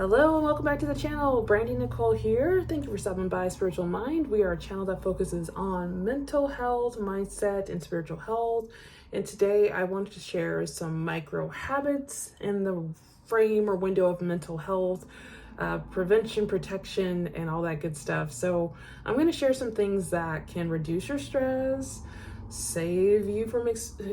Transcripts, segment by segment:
Hello and welcome back to the channel. Brandy Nicole here. Thank you for stopping by Spiritual Mind. We are a channel that focuses on mental health, mindset, and spiritual health. And today I wanted to share some micro habits in the frame or window of mental health, prevention, protection, and all that good stuff. So I'm going to share some things that can reduce your stress, save you from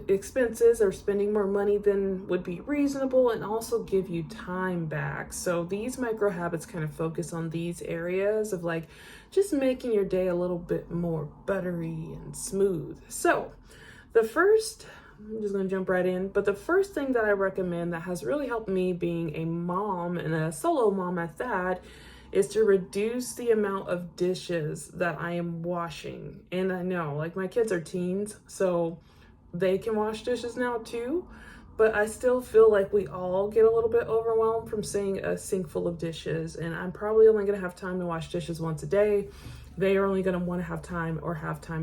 expenses or spending more money than would be reasonable, and also give you time back. So these micro habits kind of focus on these areas of like just making your day a little bit more buttery and smooth. So the first, I'm just going to jump right in, but the first thing that I recommend that has really helped me being a mom and a solo mom at that is to reduce the amount of dishes that I am washing. And I know, like, my kids are teens, so they can wash dishes now too, but I still feel like we all get a little bit overwhelmed from seeing a sink full of dishes, and I'm probably only gonna have time to wash dishes once a day. They are only gonna wanna have time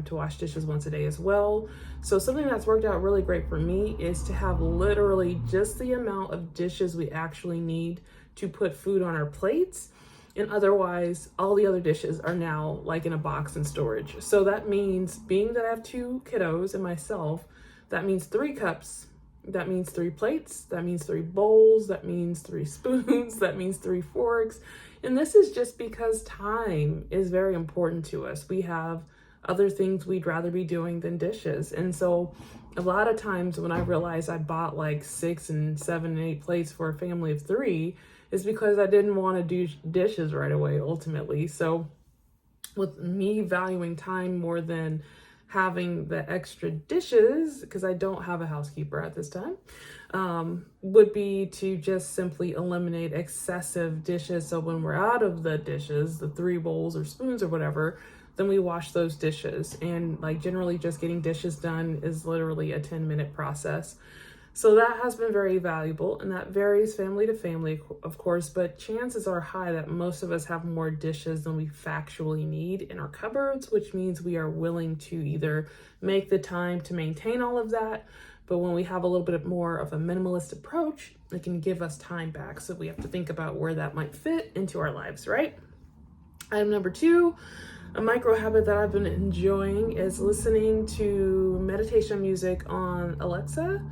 to wash dishes once a day as well. So something that's worked out really great for me is to have literally just the amount of dishes we actually need to put food on our plates. And otherwise, all the other dishes are now like in a box in storage. So that means, being that I have 2 kiddos and myself, that means 3 cups, that means 3 plates, that means 3 bowls, that means 3 spoons, that means 3 forks. And this is just because time is very important to us. We have other things we'd rather be doing than dishes. And so a lot of times when I realized I bought like 6 and 7 and 8 plates for a family of 3, is because I didn't want to do dishes right away ultimately. So with me valuing time more than having the extra dishes, because I don't have a housekeeper at this time, would be to just simply eliminate excessive dishes. So when we're out of the dishes, the 3 bowls or spoons or whatever, then we wash those dishes. And like generally just getting dishes done is literally a 10-minute process. So that has been very valuable, and that varies family to family, of course, but chances are high that most of us have more dishes than we factually need in our cupboards, which means we are willing to either make the time to maintain all of that, but when we have a little bit more of a minimalist approach, it can give us time back. So we have to think about where that might fit into our lives, right? Item number 2, a micro habit that I've been enjoying is listening to meditation music on Alexa,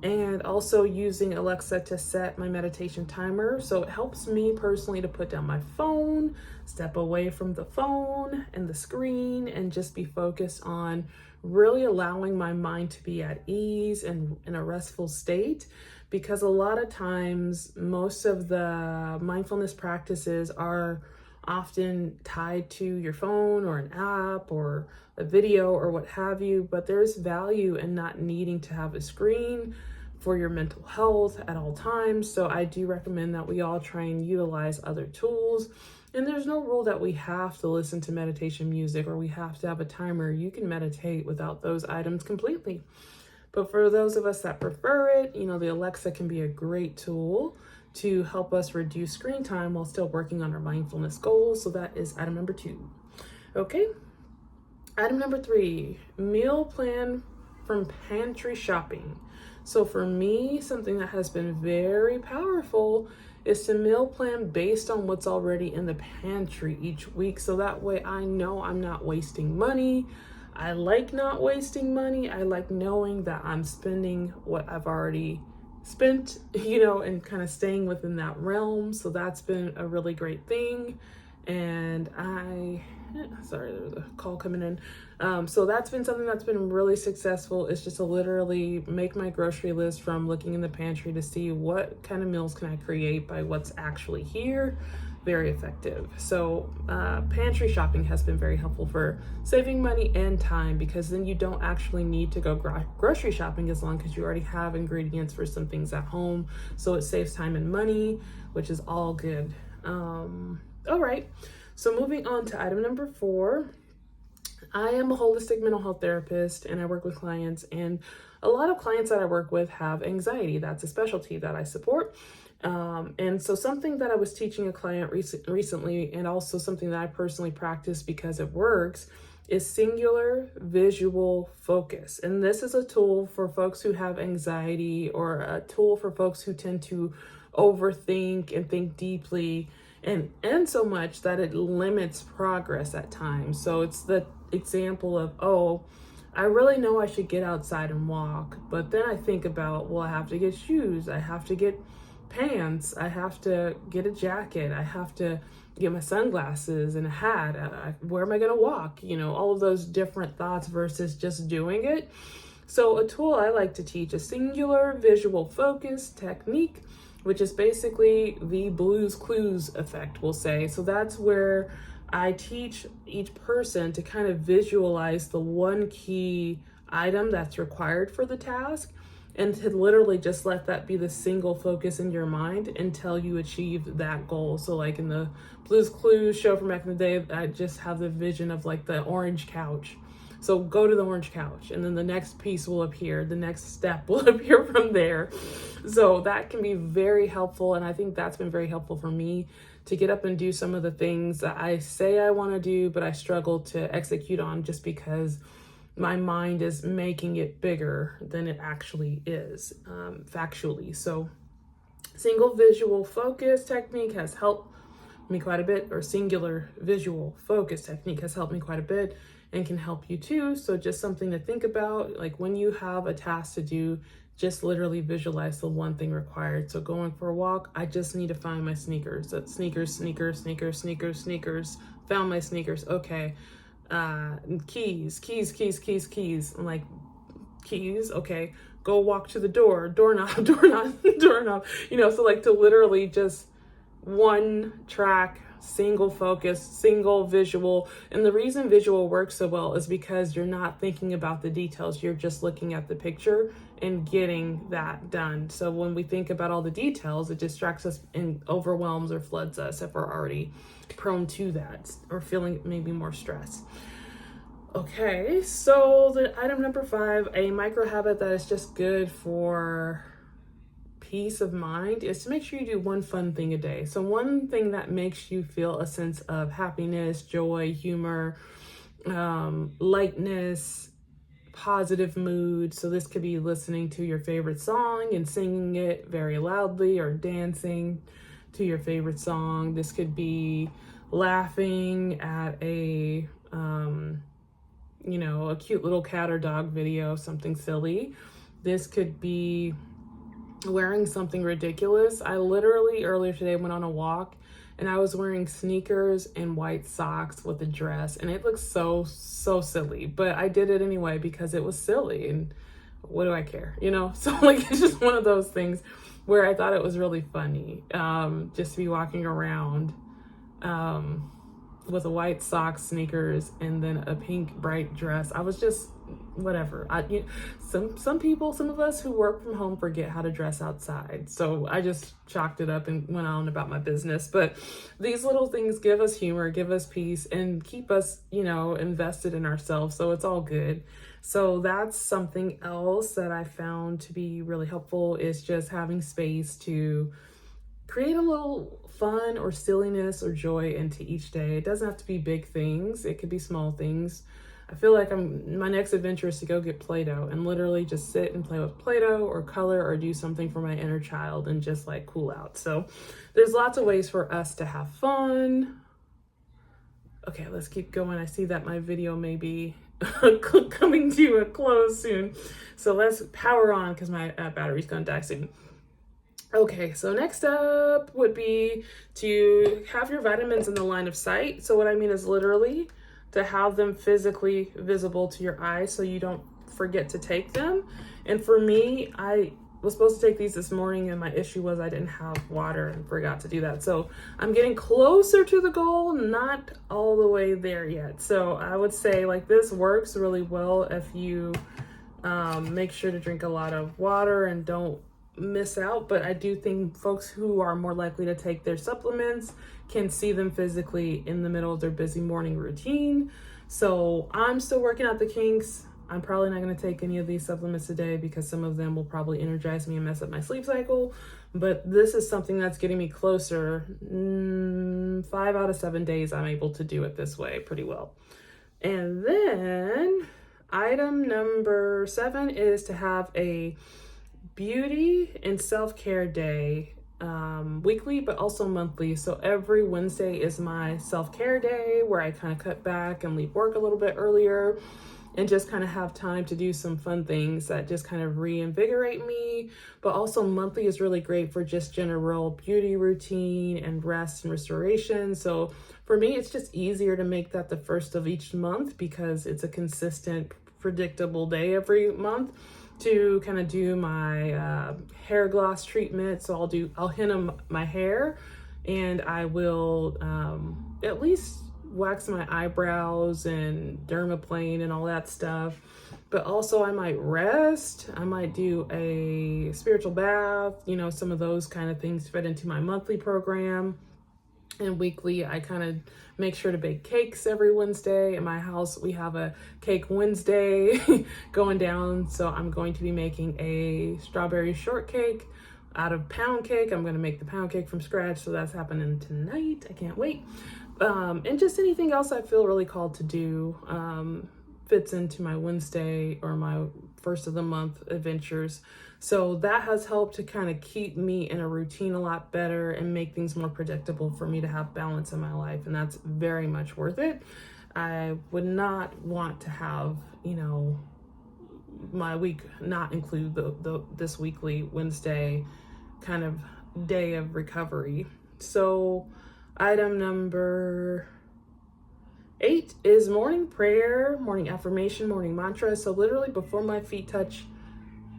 and also using Alexa to set my meditation timer. So it helps me personally to put down my phone, step away from the phone and the screen, and just be focused on really allowing my mind to be at ease and in a restful state. Because a lot of times, most of the mindfulness practices are often tied to your phone or an app or a video or what have you, but there's value in not needing to have a screen for your mental health at all times. So I do recommend that we all try and utilize other tools. And there's no rule that we have to listen to meditation music or we have to have a timer. You can meditate without those items completely. But for those of us that prefer it, the Alexa can be a great tool to help us reduce screen time while still working on our mindfulness goals. So that is item number 2. Okay. Item number 3, meal plan from pantry shopping. So for me, something that has been very powerful is to meal plan based on what's already in the pantry each week. So that way I know I'm not wasting money. I like not wasting money. I like knowing that I'm spending what I've already spent, and kind of staying within that realm. So that's been a really great thing. And sorry, there's a call coming in. So that's been something that's been really successful. It's just to literally make my grocery list from looking in the pantry to see what kind of meals can I create by what's actually here. Very effective. So pantry shopping has been very helpful for saving money and time, because then you don't actually need to go grocery shopping as long as you already have ingredients for some things at home. So it saves time and money, which is all good. All right, so moving on to item number 4. I am a holistic mental health therapist, and I work with clients, and a lot of clients that I work with have anxiety. That's a specialty that I support. And so something that I was teaching a client recently, and also something that I personally practice because it works, is singular visual focus. And this is a tool for folks who have anxiety, or a tool for folks who tend to overthink and think deeply, and so much that it limits progress at times. So it's the example of, oh, I really know I should get outside and walk, but then I think about, well, I have to get shoes, I have to get pants, I have to get a jacket, I have to get my sunglasses and a hat. Where am I going to walk? All of those different thoughts versus just doing it. So a tool I like to teach is singular visual focus technique, which is basically the Blue's Clues effect, we'll say. So that's where I teach each person to kind of visualize the one key item that's required for the task, and to literally just let that be the single focus in your mind until you achieve that goal. So like in the Blue's Clues show from back in the day, I just have the vision of like the orange couch. So go to the orange couch, and then the next piece will appear, the next step will appear from there. So that can be very helpful, and I think that's been very helpful for me to get up and do some of the things that I say I want to do, but I struggle to execute on just because my mind is making it bigger than it actually is, factually. So single visual focus technique has helped me quite a bit, or singular visual focus technique has helped me quite a bit and can help you too. So just something to think about, like when you have a task to do, just literally visualize the one thing required. So going for a walk, I just need to find my sneakers. That's sneakers. Found my sneakers. Okay. Keys. I'm like, keys. Okay. Go walk to the door. Doorknob. So like to literally just one track, single focus, single visual. And the reason visual works so well is because you're not thinking about the details. You're just looking at the picture and getting that done. So when we think about all the details, it distracts us and overwhelms or floods us if we're already prone to that or feeling maybe more stress. Okay, so the item number 5, a micro habit that is just good for peace of mind, is to make sure you do one fun thing a day. So one thing that makes you feel a sense of happiness, joy, humor, lightness, positive mood. So this could be listening to your favorite song and singing it very loudly, or dancing to your favorite song. This could be laughing at a cute little cat or dog video, something silly. This could be wearing something ridiculous. I literally earlier today went on a walk and I was wearing sneakers and white socks with a dress, and it looked so silly, but I did it anyway because it was silly, and what do I care, So like, it's just one of those things where I thought it was really funny, just to be walking around with a white socks, sneakers, and then a pink bright dress. I was just whatever. Some people, some of us who work from home forget how to dress outside. So I just chalked it up and went on about my business. But these little things give us humor, give us peace, and keep us, invested in ourselves. So it's all good. So that's something else that I found to be really helpful, is just having space to create a little fun or silliness or joy into each day. It doesn't have to be big things. It could be small things. I feel like my next adventure is to go get Play-Doh and literally just sit and play with Play-Doh or color or do something for my inner child and just like cool out. So there's lots of ways for us to have fun. Okay, let's keep going. I see that my video may be coming to a close soon. So let's power on because my battery's gonna die soon. Okay, so next up would be to have your vitamins in the line of sight. So what I mean is literally to have them physically visible to your eyes so you don't forget to take them. And for me, I was supposed to take these this morning, and my issue was I didn't have water and forgot to do that. So I'm getting closer to the goal, not all the way there yet. So I would say like this works really well if you make sure to drink a lot of water and don't miss out. But I do think folks who are more likely to take their supplements can see them physically in the middle of their busy morning routine. So I'm still working out the kinks. I'm probably not going to take any of these supplements today because some of them will probably energize me and mess up my sleep cycle. But this is something that's getting me closer. 5 out of 7 days I'm able to do it this way pretty well. And then item number 7 is to have a beauty and self-care day weekly, but also monthly. So every Wednesday is my self-care day where I kind of cut back and leave work a little bit earlier and just kind of have time to do some fun things that just kind of reinvigorate me. But also monthly is really great for just general beauty routine and rest and restoration. So for me, it's just easier to make that the first of each month because it's a consistent, predictable day every month to kind of do my hair gloss treatment. So I'll henna my hair, and I will at least wax my eyebrows and dermaplane and all that stuff. But also I might rest, I might do a spiritual bath, some of those kind of things fit into my monthly program. And weekly, I kind of make sure to bake cakes every Wednesday. In my house, we have a Cake Wednesday going down. So I'm going to be making a strawberry shortcake out of pound cake. I'm going to make the pound cake from scratch. So that's happening tonight. I can't wait. And just anything else I feel really called to do fits into my Wednesday or my first of the month adventures. So that has helped to kind of keep me in a routine a lot better and make things more predictable for me to have balance in my life. And that's very much worth it. I would not want to have, my week not include this weekly Wednesday kind of day of recovery. So item number 8 is morning prayer, morning affirmation, morning mantra. So literally before my feet touch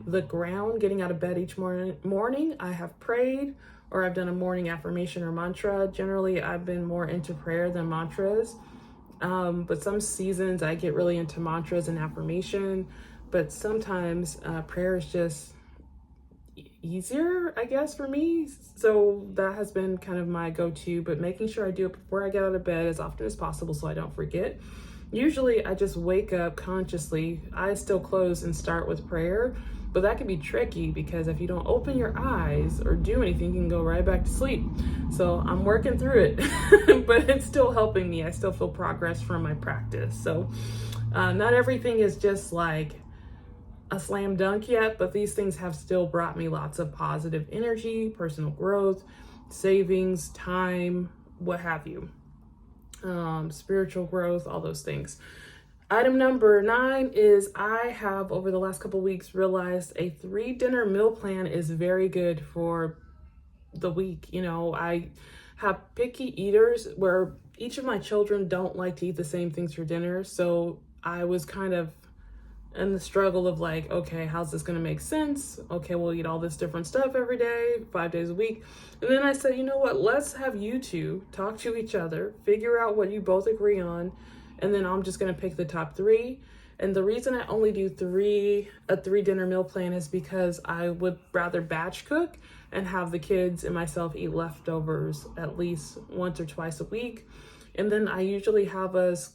the ground, getting out of bed each morning, I have prayed or I've done a morning affirmation or mantra. Generally, I've been more into prayer than mantras. But some seasons I get really into mantras and affirmation, but sometimes prayer is just easier, I guess, for me. So that has been kind of my go-to, but making sure I do it before I get out of bed as often as possible so I don't forget. Usually I just wake up consciously, eyes still closed, and start with prayer. But that can be tricky because if you don't open your eyes or do anything, you can go right back to sleep. So I'm working through it, but it's still helping me. I still feel progress from my practice. So not everything is just like a slam dunk yet, but these things have still brought me lots of positive energy, personal growth, savings, time, what have you, spiritual growth, all those things. Item number 9 is I have over the last couple weeks realized a 3 dinner meal plan is very good for the week. I have picky eaters where each of my children don't like to eat the same things for dinner. So I was kind of in the struggle of like, okay, how's this going to make sense? Okay, we'll eat all this different stuff every day, 5 days a week. And then I said, you know what? Let's have you two talk to each other, figure out what you both agree on. And then I'm just going to pick the top 3. And the reason I only do a 3 dinner meal plan is because I would rather batch cook and have the kids and myself eat leftovers at least once or twice a week. And then I usually have us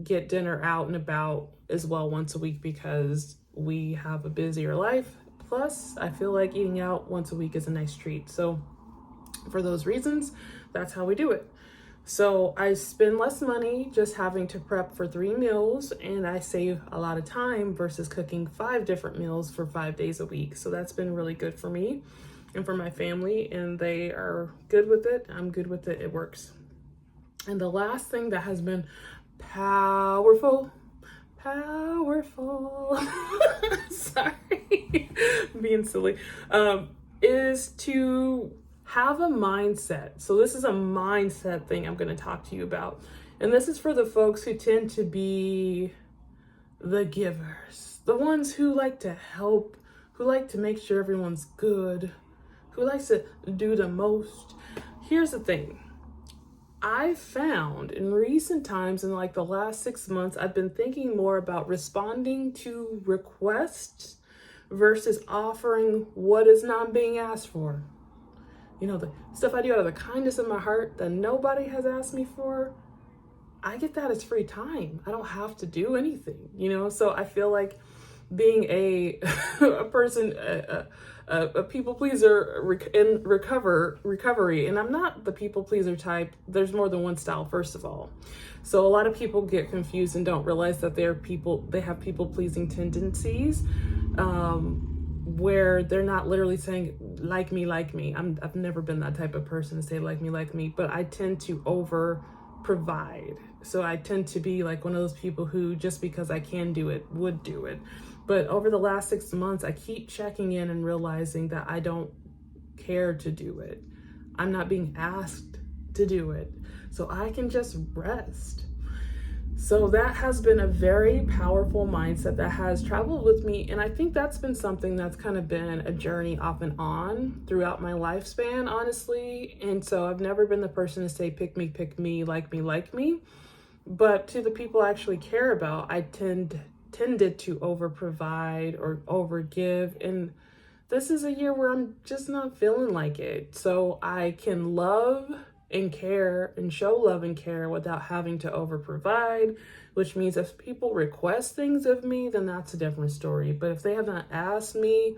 get dinner out and about as well once a week because we have a busier life. Plus, I feel like eating out once a week is a nice treat. So for those reasons, that's how we do it. So I spend less money just having to prep for 3 meals, and I save a lot of time versus cooking 5 different meals for 5 days a week. So that's been really good for me and for my family, and they are good with it. I'm good with it. It works. And the last thing that has been powerful, sorry, being silly, is to have a mindset. So this is a mindset thing I'm going to talk to you about. And this is for the folks who tend to be the givers, the ones who like to help, who like to make sure everyone's good, who likes to do the most. Here's the thing. I found in recent times, in like the last 6 months, I've been thinking more about responding to requests versus offering what is not being asked for. The stuff I do out of the kindness of my heart that nobody has asked me for, I get that as free time. I don't have to do anything, So I feel like being a person, a people pleaser in recovery, and I'm not the people pleaser type. There's more than one style, first of all. So a lot of people get confused and don't realize that they have people pleasing tendencies. where they're not literally saying, like me, like me. I've never been that type of person to say, like me, but I tend to over provide. So I tend to be like one of those people who, just because I can do it, would do it. But over the last 6 months, I keep checking in and realizing that I don't care to do it. I'm not being asked to do it. So I can just rest. So that has been a very powerful mindset that has traveled with me. And I think that's been something that's kind of been a journey off and on throughout my lifespan, honestly. And so I've never been the person to say, pick me, like me, like me. But to the people I actually care about, I tended to over provide or over give. And this is a year where I'm just not feeling like it. So I can love and care and show love and care without having to over provide, which means if people request things of me, then that's a different story. But if they have not asked me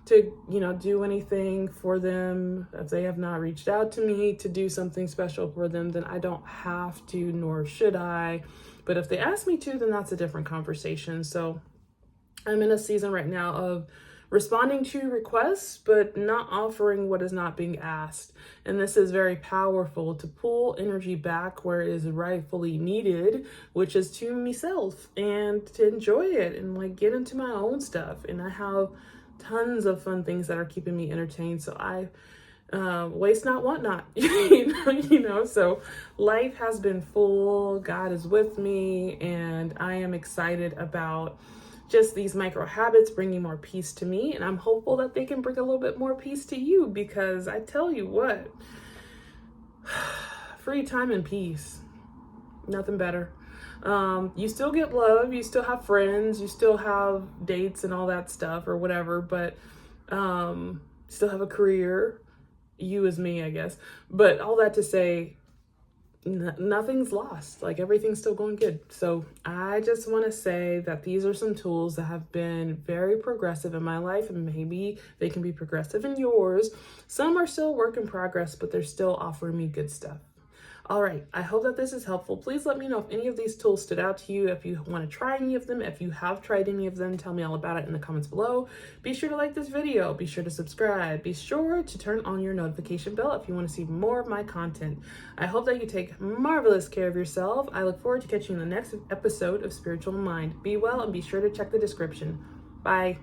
to, do anything for them, if they have not reached out to me to do something special for them, then I don't have to, nor should I. But if they ask me to, then that's a different conversation. So I'm in a season right now of responding to requests, but not offering what is not being asked. And this is very powerful to pull energy back where it is rightfully needed, which is to myself, and to enjoy it and like get into my own stuff. And I have tons of fun things that are keeping me entertained. So I waste not, want not, so life has been full. God is with me, and I am excited about just these micro habits bringing more peace to me. And I'm hopeful that they can bring a little bit more peace to you, because I tell you what, free time and peace, nothing better. You still get love, you still have friends, you still have dates and all that stuff or whatever, but still have a career, you as me, I guess. But all that to say, nothing's lost. Like, everything's still going good. So I just want to say that these are some tools that have been very progressive in my life, and maybe they can be progressive in yours. Some are still work in progress, but they're still offering me good stuff. All right, I hope that this is helpful. Please let me know if any of these tools stood out to you. If you want to try any of them, if you have tried any of them, tell me all about it in the comments below. Be sure to like this video. Be sure to subscribe. Be sure to turn on your notification bell if you want to see more of my content. I hope that you take marvelous care of yourself. I look forward to catching you in the next episode of Spiritual Mind. Be well, and be sure to check the description. Bye.